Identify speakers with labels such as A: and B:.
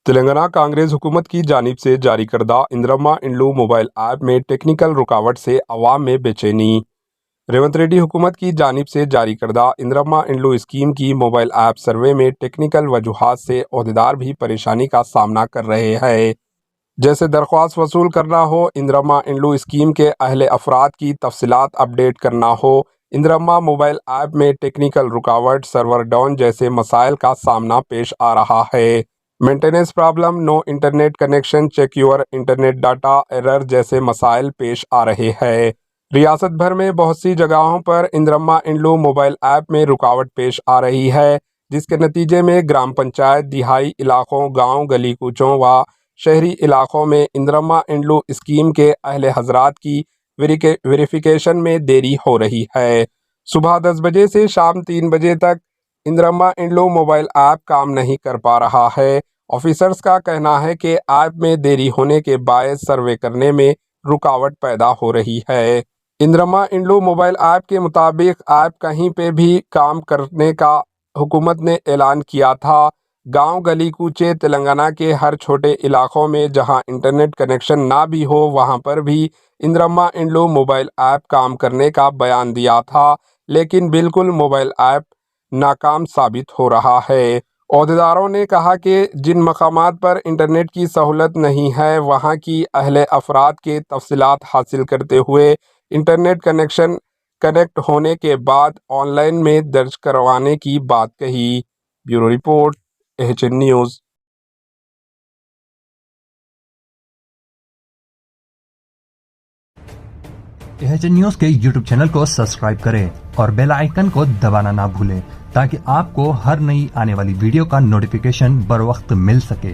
A: तेलंगाना कांग्रेस हुकूमत की जानिब से जारी करदा इंदिरम्मा इंड्लू मोबाइल ऐप में टेक्निकल रुकावट से अवाम में बेचैनी। रेवंत रेड्डी हुकूमत की जानिब से जारी करदा इंदिरम्मा इंड्लू स्कीम की मोबाइल ऐप सर्वे में टेक्निकल वजूहात से ओहदेदार भी परेशानी का सामना कर रहे हैं। जैसे दरख्वास्त वसूल करना हो, इंदिरम्मा इंड्लू स्कीम के अहले अफराद की तफसीलात अपडेट करना हो, इंदिरम्मा मोबाइल ऐप में टेक्निकल रुकावट, सर्वर डाउन जैसे मसाइल का सामना पेश आ रहा है। Maintenance problem, no internet connection, check your internet data, error जैसे मसाइल पेश आ रहे हैं। रियासत भर में बहुत सी जगहों पर इंदिरम्मा इंड्लू मोबाइल ऐप में रुकावट पेश आ रही है, जिसके नतीजे में ग्राम पंचायत, दिहाई इलाकों, गांव, गली कूचों व शहरी इलाकों में इंदिरम्मा इंड्लू स्कीम के अहले हजरात की वेरिफिकेशन में देरी हो रही है। सुबह 10 बजे से शाम 3 बजे तक इंदिरम्मा इंड्लू मोबाइल ऐप काम नहीं कर पा रहा है। ऑफिसर्स का कहना है कि ऐप में देरी होने के बायस सर्वे करने में रुकावट पैदा हो रही है। इंदिरम्मा इंड्लू मोबाइल ऐप के मुताबिक ऐप कहीं पे भी काम करने का हुकूमत ने ऐलान किया था। गांव, गली कूचे, तेलंगाना के हर छोटे इलाकों में जहां इंटरनेट कनेक्शन ना भी हो, वहां पर भी इंदिरम्मा इंड्लू मोबाइल ऐप काम करने का बयान दिया था, लेकिन बिल्कुल मोबाइल ऐप नाकाम साबित हो रहा है। ओहदेदारों ने कहा कि जिन मकामात पर इंटरनेट की सहूलत नहीं है, वहां की अहले अफराद के तफसीलात हासिल करते हुए इंटरनेट कनेक्शन कनेक्ट होने के बाद ऑनलाइन में दर्ज करवाने की बात कही। Bureau report, HN news.
B: HN news के यूट्यूब चैनल को सब्सक्राइब करें और बेल आइकन को दबाना ना भूलें, ताकि आपको हर नई आने वाली वीडियो का नोटिफिकेशन बर वक्त मिल सके।